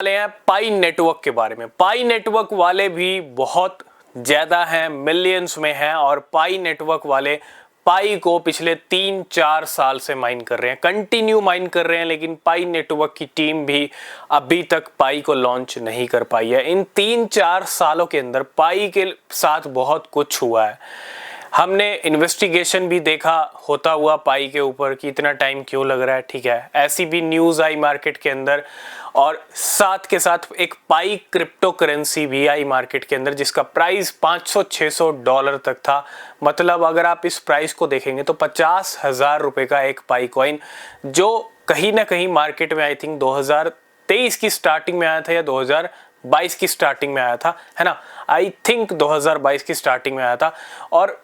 वाले हैं पाई नेटवर्क के बारे में। पाई नेटवर्क वाले भी बहुत ज़्यादा हैं, मिलियंस में हैं, और पाई नेटवर्क वाले पाई को पिछले 3-4 साल से माइन कर रहे हैं, कंटिन्यू माइन कर रहे हैं। लेकिन पाई नेटवर्क की टीम भी अभी तक पाई को लॉन्च नहीं कर पाई है। इन 3-4 सालों के अंदर पाई के साथ बहुत कुछ हुआ है। हमने इन्वेस्टिगेशन भी देखा होता हुआ पाई के ऊपर कि इतना टाइम क्यों लग रहा है, ठीक है। ऐसी भी न्यूज़ आई मार्केट के अंदर, और साथ के साथ एक पाई क्रिप्टो करेंसी भी आई मार्केट के अंदर जिसका प्राइस $500-600 तक था। मतलब अगर आप इस प्राइस को देखेंगे तो 50,000 रुपए का एक पाई कॉइन, जो कहीं ना कहीं मार्केट में आई थिंक 2023 की स्टार्टिंग में आया था या 2022 की स्टार्टिंग में आया था, है ना। आई थिंक 2022 की स्टार्टिंग में आया था। और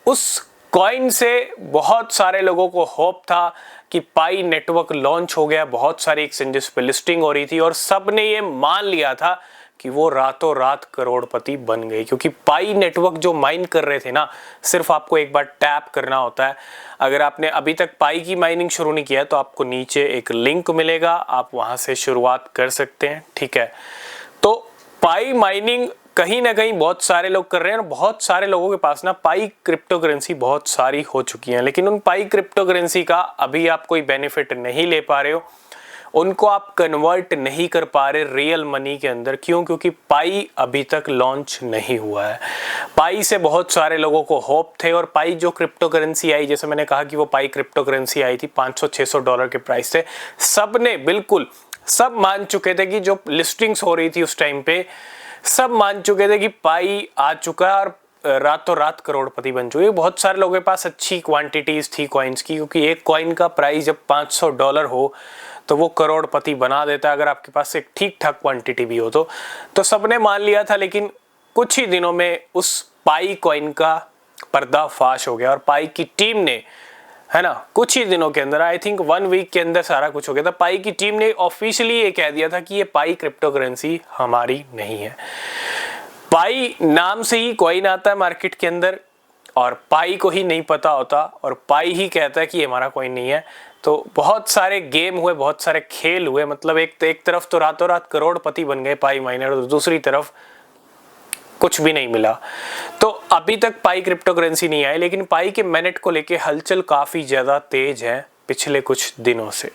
उस कॉइन से बहुत सारे लोगों को होप था कि पाई नेटवर्क लॉन्च हो गया, बहुत सारी एक्सचेंजेस पे लिस्टिंग हो रही थी और सबने ये मान लिया था कि वो रातों रात करोड़पति बन गए। क्योंकि पाई नेटवर्क जो माइन कर रहे थे ना, सिर्फ आपको एक बार टैप करना होता है। अगर आपने अभी तक पाई की माइनिंग शुरू नहीं किया है तो आपको नीचे एक लिंक मिलेगा, आप वहां से शुरुआत कर सकते हैं, ठीक है। तो पाई माइनिंग कहीं ना कहीं बहुत सारे लोग कर रहे हैं और बहुत सारे लोगों के पास ना पाई क्रिप्टो करेंसी बहुत सारी हो चुकी हैं, लेकिन उन पाई क्रिप्टो करेंसी का अभी आप कोई बेनिफिट नहीं ले पा रहे हो, उनको आप कन्वर्ट नहीं कर पा रहे रियल मनी के अंदर। क्यों? क्योंकि पाई अभी तक लॉन्च नहीं हुआ है। पाई से बहुत सारे लोगों को होप थे, और पाई जो क्रिप्टो करेंसी आई, जैसे मैंने कहा कि वो पाई क्रिप्टो करेंसी आई थी $500-600 के प्राइस से, सबने बिल्कुल सब मान चुके थे कि जो लिस्टिंग्स हो रही थी उस टाइम पे, सब मान चुके थे कि पाई आ चुका है और रातों रात करोड़पति बन चुके। बहुत सारे लोगों के पास अच्छी क्वांटिटीज थी कॉइन्स की, क्योंकि एक कॉइन का प्राइस जब $500 हो तो वो करोड़पति बना देता है, अगर आपके पास एक ठीक ठाक क्वांटिटी भी हो तो सबने मान लिया था। लेकिन कुछ ही दिनों में उस पाई कॉइन का पर्दाफाश हो गया और पाई की टीम ने, है ना, कुछ ही दिनों के अंदर, आई थिंक 1 वीक के अंदर सारा कुछ हो गया था। पाई की टीम ने ऑफिशियली ये कह दिया था कि ये पाई क्रिप्टो करेंसी हमारी नहीं है। पाई नाम से ही कॉइन आता है मार्केट के अंदर, और पाई को ही नहीं पता होता, और पाई ही कहता है कि ये हमारा कॉइन नहीं है। तो बहुत सारे गेम हुए, बहुत सारे खेल हुए। मतलब एक तरफ तो रातों रात करोड़पति बन गए पाई माइनर, और दूसरी तरफ कुछ भी नहीं मिला। तो अभी तक पाई क्रिप्टो करेंसी नहीं आई, लेकिन पाई के मिनट को लेके हलचल काफी ज्यादा तेज है पिछले कुछ दिनों से।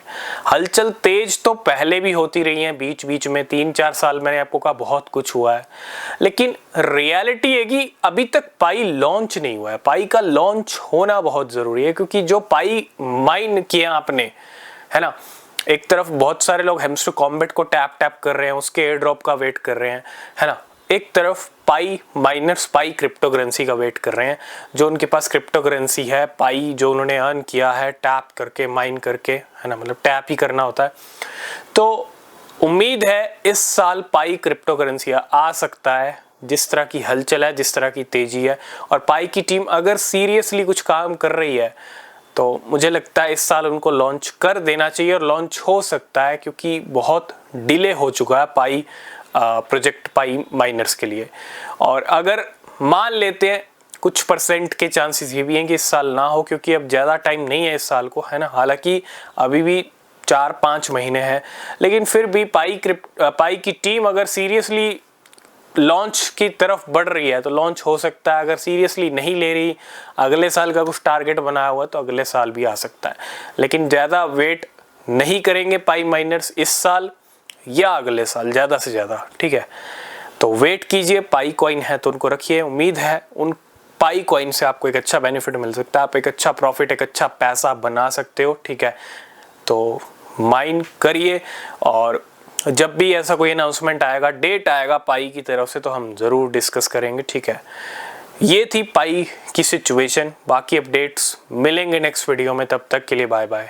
हलचल तेज तो पहले भी होती रही है, बीच बीच में 3-4 साल मैंने आपको कहा बहुत कुछ हुआ है, लेकिन रियलिटी है कि अभी तक पाई लॉन्च नहीं हुआ है। पाई का लॉन्च होना बहुत जरूरी है, क्योंकि जो पाई माइन किया आपने, है ना, एक तरफ बहुत सारे लोग हैमस्टर कॉम्बैट को टैप कर रहे हैं, उसके एयर ड्रॉप का वेट कर रहे हैं, है ना। एक तरफ पाई माइनर्स पाई क्रिप्टो करेंसी का वेट कर रहे हैं, जो उनके पास क्रिप्टो करेंसी है, पाई जो उन्होंने अर्न किया है टैप करके, माइन करके, है ना, मतलब टैप ही करना होता है। तो उम्मीद है इस साल पाई क्रिप्टो करेंसी आ सकता है, जिस तरह की हलचल है, जिस तरह की तेजी है, और पाई की टीम अगर सीरियसली कुछ काम कर रही है तो मुझे लगता है इस साल उनको लॉन्च कर देना चाहिए, और लॉन्च हो सकता है, क्योंकि बहुत डिले हो चुका है पाई प्रोजेक्ट पाई माइनर्स के लिए। और अगर मान लेते हैं कुछ परसेंट के चांसेस ये भी हैं कि इस साल ना हो, क्योंकि अब ज़्यादा टाइम नहीं है इस साल को, है ना। हालांकि अभी भी 4-5 महीने हैं, लेकिन फिर भी पाई की टीम अगर सीरियसली लॉन्च की तरफ बढ़ रही है तो लॉन्च हो सकता है। अगर सीरियसली नहीं ले रही, अगले साल का कुछ टारगेट बनाया हुआ है, तो अगले साल भी आ सकता है। लेकिन ज़्यादा वेट नहीं करेंगे पाई माइनर्स इस साल या अगले साल, ज़्यादा से ज़्यादा, ठीक है। तो वेट कीजिए, पाई कॉइन है तो उनको रखिए। उम्मीद है उन पाई कॉइन से आपको एक अच्छा बेनिफिट मिल सकता है, आप एक अच्छा प्रॉफिट, एक अच्छा पैसा बना सकते हो, ठीक है। तो माइन करिए, और जब भी ऐसा कोई अनाउंसमेंट आएगा, डेट आएगा पाई की तरफ से, तो हम ज़रूर डिस्कस करेंगे, ठीक है। ये थी पाई की सिचुएशन। बाकी अपडेट्स मिलेंगे नेक्स्ट वीडियो में, तब तक के लिए बाय बाय।